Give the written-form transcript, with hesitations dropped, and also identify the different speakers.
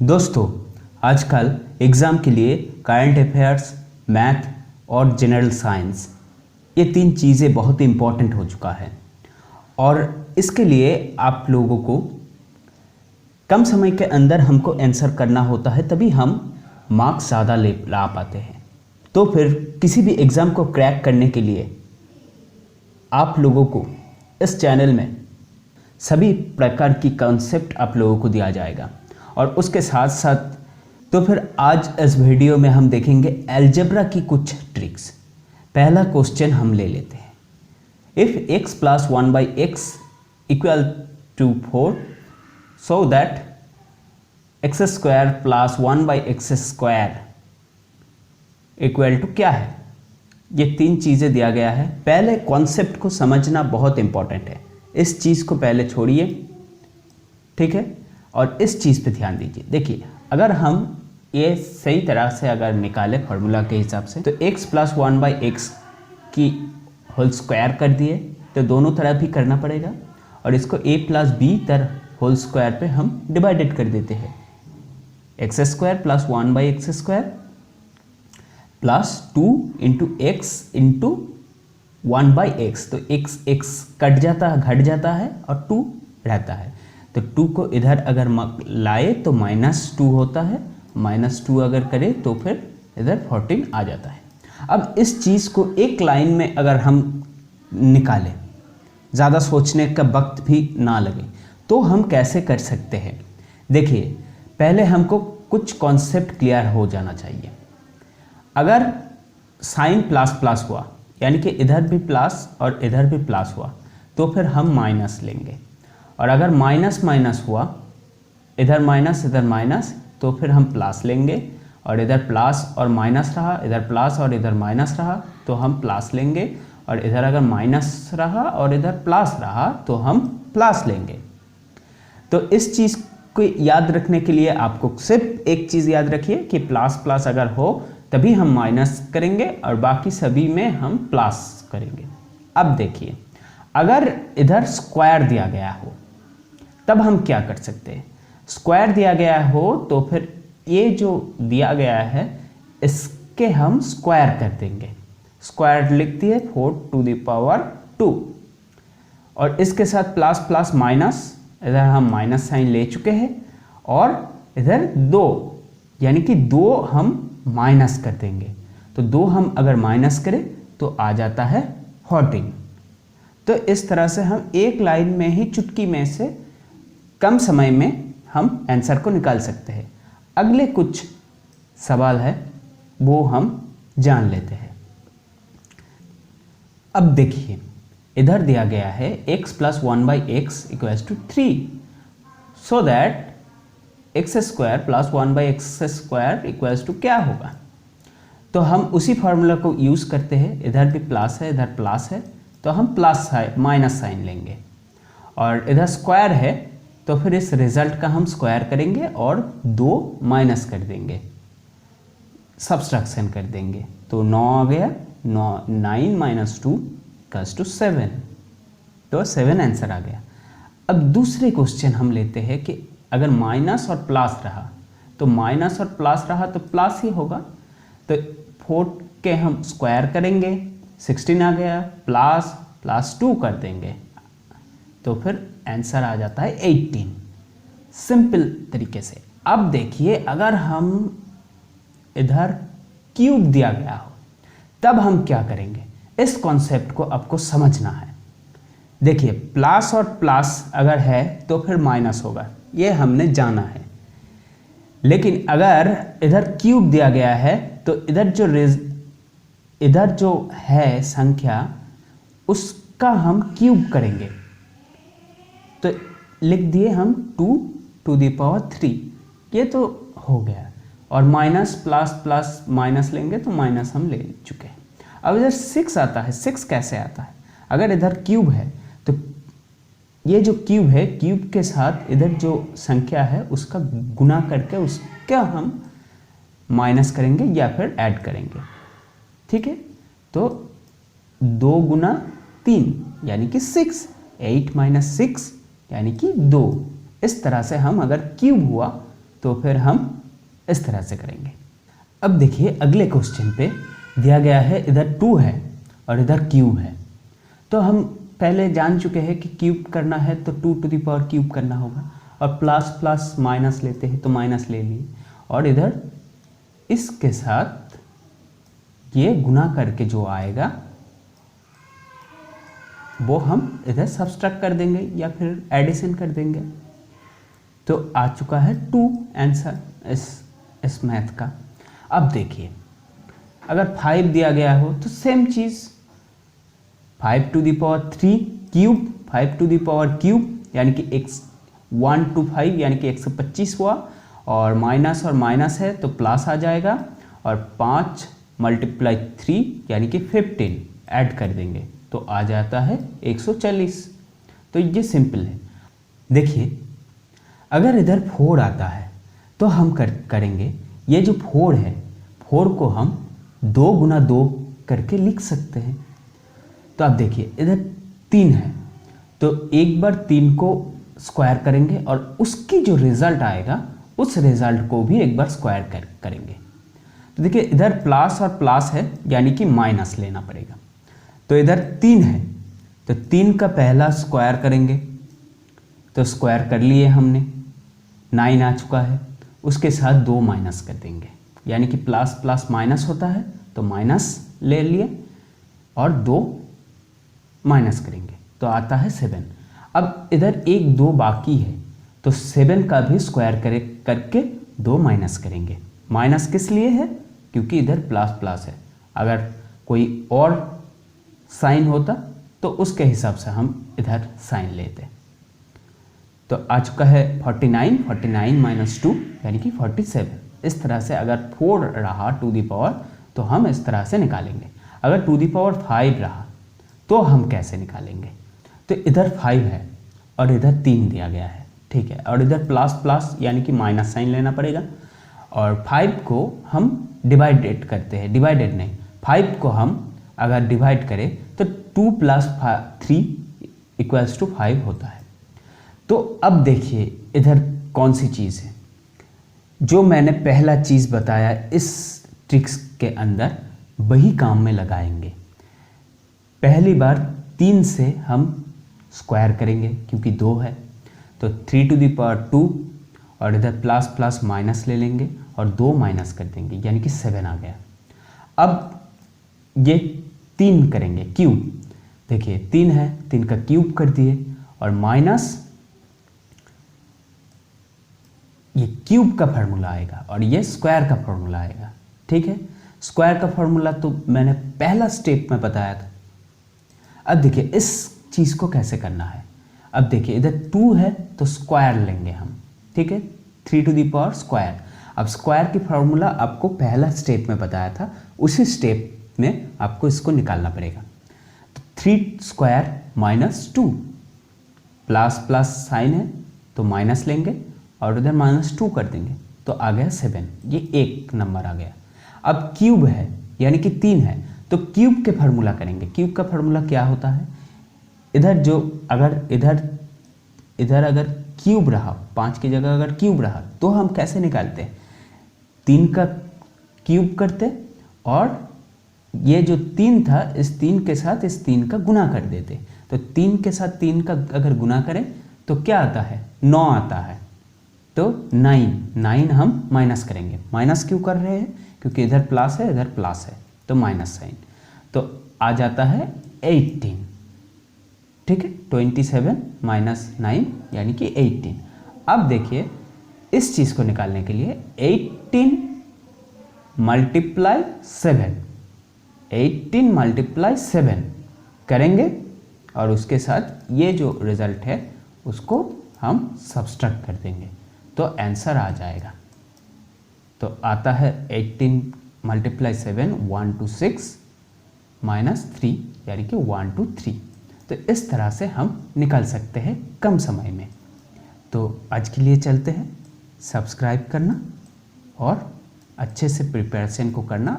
Speaker 1: दोस्तों, आजकल एग्ज़ाम के लिए करंट अफेयर्स, मैथ और जनरल साइंस ये तीन चीज़ें बहुत इम्पॉर्टेंट हो चुका है और इसके लिए आप लोगों को कम समय के अंदर हमको आंसर करना होता है, तभी हम मार्क्स ज़्यादा ला पाते हैं। तो फिर किसी भी एग्ज़ाम को क्रैक करने के लिए आप लोगों को इस चैनल में सभी प्रकार की कॉन्सेप्ट आप लोगों को दिया जाएगा और उसके साथ साथ तो फिर आज इस वीडियो में हम देखेंगे अलजेब्रा की कुछ ट्रिक्स। पहला क्वेश्चन हम ले लेते हैं। If x plus 1 by x equal to 4 so that x square plus 1 by x square equal to क्या है। ये तीन चीज़ें दिया गया है। पहले कॉन्सेप्ट को समझना बहुत इंपॉर्टेंट है। इस चीज़ को पहले छोड़िए, ठीक है, और इस चीज़ पे ध्यान दीजिए। देखिए, अगर हम ये सही तरह से अगर निकालें फार्मूला के हिसाब से तो x प्लस 1 बाई एक्स की होल स्क्वायर कर दिए, तो दोनों तरफ भी करना पड़ेगा और इसको a प्लस बी तर होल स्क्वायर पे हम डिवाइडेड कर देते हैं। X square plus 1 by x square plus 2 into x into 1 by x, तो x कट जाता है, घट जाता है और 2 रहता है, तो 2 को इधर अगर लाए तो -2 होता है, -2 अगर करें तो फिर इधर 14 आ जाता है। अब इस चीज़ को एक लाइन में अगर हम निकालें, ज़्यादा सोचने का वक्त भी ना लगे, तो हम कैसे कर सकते हैं। देखिए, पहले हमको कुछ कॉन्सेप्ट क्लियर हो जाना चाहिए। अगर साइन प्लस प्लस हुआ, यानी कि इधर भी प्लस और इधर भी प्लस हुआ, तो फिर हम माइनस लेंगे, और अगर माइनस माइनस हुआ, इधर माइनस, तो फिर हम प्लस लेंगे, और इधर प्लस और माइनस रहा, इधर प्लस और इधर माइनस रहा, तो हम प्लस लेंगे, और इधर अगर माइनस रहा और इधर प्लस रहा तो हम प्लस लेंगे। तो इस चीज़ को याद रखने के लिए आपको सिर्फ एक चीज़ याद रखिए कि प्लस प्लस अगर हो तभी हम माइनस करेंगे और बाकी सभी में हम प्लस करेंगे। अब देखिए, अगर इधर स्क्वायर दिया गया हो तब हम क्या कर सकते हैं। स्क्वायर दिया गया हो तो फिर ये जो दिया गया है इसके हम स्क्वायर कर देंगे। स्क्वायर लिख दिए 4 टू द पावर 2, और इसके साथ प्लस प्लस माइनस, इधर हम माइनस साइन ले चुके हैं, और इधर 2 यानी कि 2 हम माइनस कर देंगे, तो 2 हम अगर माइनस करें तो आ जाता है 14। तो इस तरह से हम एक लाइन में ही चुटकी में से कम समय में हम आंसर को निकाल सकते हैं। अगले कुछ सवाल है वो हम जान लेते हैं। अब देखिए, इधर दिया गया है x plus 1 by x equals to 3 so that x square plus 1 by x square equals to क्या होगा। तो हम उसी फार्मूला को यूज़ करते हैं। इधर भी प्लस है, इधर प्लस है, तो हम प्लस माइनस साइन लेंगे, और इधर स्क्वायर है तो फिर इस रिजल्ट का हम स्क्वायर करेंगे और 2 माइनस कर देंगे, सब्सट्रैक्शन कर देंगे, तो 9 आ गया। 9 माइनस 2 इक्वल्स टू 7, तो 7 आंसर आ गया। अब दूसरे क्वेश्चन हम लेते हैं कि अगर माइनस और प्लस रहा तो माइनस और प्लस रहा तो प्लस ही होगा, तो 4 के हम स्क्वायर करेंगे, 16 आ गया, प्लस प्लस 2 कर देंगे, तो फिर आंसर आ जाता है 18, सिंपल तरीके से। अब देखिए, अगर हम इधर क्यूब दिया गया हो तब हम क्या करेंगे। इस कॉन्सेप्ट को आपको समझना है। देखिए, प्लस और प्लस अगर है तो फिर माइनस होगा, ये हमने जाना है, लेकिन अगर इधर क्यूब दिया गया है तो इधर जो है संख्या उसका हम क्यूब करेंगे, तो लिख दिए हम 2 टू द पावर 3, ये तो हो गया, और माइनस प्लस प्लस माइनस लेंगे तो माइनस हम ले चुके हैं। अब इधर 6 आता है। 6 कैसे आता है, अगर इधर क्यूब है तो ये जो क्यूब है, क्यूब के साथ इधर जो संख्या है उसका गुना करके उसका हम माइनस करेंगे या फिर ऐड करेंगे, ठीक है। तो 2 गुना 3 यानी कि 6, 8 माइनस 6 यानी कि 2। इस तरह से हम अगर क्यूब हुआ तो फिर हम इस तरह से करेंगे। अब देखिए अगले क्वेश्चन पे दिया गया है, इधर 2 है और इधर क्यूब है। तो हम पहले जान चुके हैं कि क्यूब करना है तो 2 टू द पावर क्यूब करना होगा, और प्लस प्लस माइनस लेते हैं तो माइनस ले लिए, और इधर इसके साथ ये गुना करके जो आएगा वो हम इधर सब्सट्रैक्ट कर देंगे या फिर एडिशन कर देंगे। तो आ चुका है 2 आंसर इस मैथ का। अब देखिए अगर 5 दिया गया हो तो सेम चीज़, 5 to the power 3 cube, 5 to the power cube यानी कि 1 to 5 यानी कि 125 हुआ, और माइनस है तो प्लस आ जाएगा, और 5 × 3 यानी कि 15 ऐड कर देंगे तो आ जाता है 140। तो ये सिंपल है। देखिए अगर इधर 4 आता है तो हम करेंगे, ये जो 4 है 4 को हम 2 गुना 2 करके लिख सकते हैं। तो आप देखिए इधर 3 है तो एक बार 3 को स्क्वायर करेंगे और उसकी जो रिजल्ट आएगा उस रिजल्ट को भी एक बार स्क्वायर करेंगे। तो देखिए इधर प्लस और प्लस है यानी कि माइनस लेना पड़ेगा। तो इधर 3 है तो 3 का पहला स्क्वायर करेंगे, तो स्क्वायर कर लिए हमने, 9 आ चुका है। उसके साथ 2 माइनस कर देंगे यानी कि प्लस प्लस माइनस होता है तो माइनस ले लिए और 2 माइनस करेंगे तो आता है 7। अब इधर 1 2 बाकी है तो 7 का भी स्क्वायर करके 2 माइनस करेंगे। माइनस किस लिए है? क्योंकि इधर प्लस प्लस है। अगर कोई और साइन होता तो उसके हिसाब से हम इधर साइन लेते। तो आ चुका है 49 - 2 यानी कि 47। इस तरह से अगर 4 रहा टू दी पावर तो हम इस तरह से निकालेंगे। अगर टू दी पावर 5 रहा तो हम कैसे निकालेंगे? तो इधर 5 है और इधर 3 दिया गया है, ठीक है, और इधर प्लस प्लस यानी कि माइनस साइन लेना पड़ेगा। और 5 को हम डिवाइडेड करते हैं, डिवाइडेड नहीं, 5 को हम अगर डिवाइड करें तो 2 + 3 = 5 होता है। तो अब देखिए इधर कौन सी चीज़ है जो मैंने पहला चीज़ बताया इस ट्रिक्स के अंदर, वही काम में लगाएंगे। पहली बार 3 से हम स्क्वायर करेंगे क्योंकि 2 है, तो 3 टू द पावर 2 और इधर प्लस प्लस माइनस ले लेंगे और 2 माइनस कर देंगे यानी कि 7 आ गया। अब ये 3 करेंगे क्यूब, देखिए 3 है, 3 का क्यूब कर दिए और माइनस ये क्यूब का फार्मूला आएगा और ये स्क्वायर का फार्मूला आएगा, ठीक है। स्क्वायर का फार्मूला तो मैंने पहला स्टेप में बताया था। अब देखिए इस चीज़ को कैसे करना है। अब देखिए इधर 2 है तो स्क्वायर लेंगे हम, ठीक है, 3 टू द पावर स्क्वायर। अब स्क्वायर की फार्मूला आपको पहला स्टेप में बताया था, उसी स्टेप में आपको इसको निकालना पड़ेगा। तो 3 स्क्वायर - 2 प्लस प्लस साइन है तो माइनस लेंगे और उधर -2 कर देंगे तो आ गया 7, ये एक नंबर आ गया। अब क्यूब है यानी कि 3 है तो क्यूब के फार्मूला करेंगे। क्यूब का फार्मूला क्या होता है? इधर जो इधर अगर क्यूब रहा, 5 की जगह अगर क्यूब रहा तो हम कैसे निकालते? 3 का क्यूब करते और ये जो 3 था इस 3 के साथ इस 3 का गुना कर देते। तो 3 के साथ 3 का अगर गुना करें तो क्या आता है? 9 आता है। तो 9 हम माइनस करेंगे। माइनस क्यों कर रहे हैं? क्योंकि इधर प्लस है इधर प्लस है तो माइनस साइन, तो आ जाता है 18, ठीक है। 27 - 9 यानी कि 18। अब देखिए इस चीज़ को निकालने के लिए 18 × 7 करेंगे और उसके साथ ये जो रिजल्ट है उसको हम सब्सट्रैक्ट कर देंगे तो आंसर आ जाएगा। तो आता है 18 × 7 1 to 6 -3 यानी कि 1 to 3। तो इस तरह से हम निकाल सकते हैं कम समय में। तो आज के लिए चलते हैं, सब्सक्राइब करना और अच्छे से प्रिपरेशन को करना।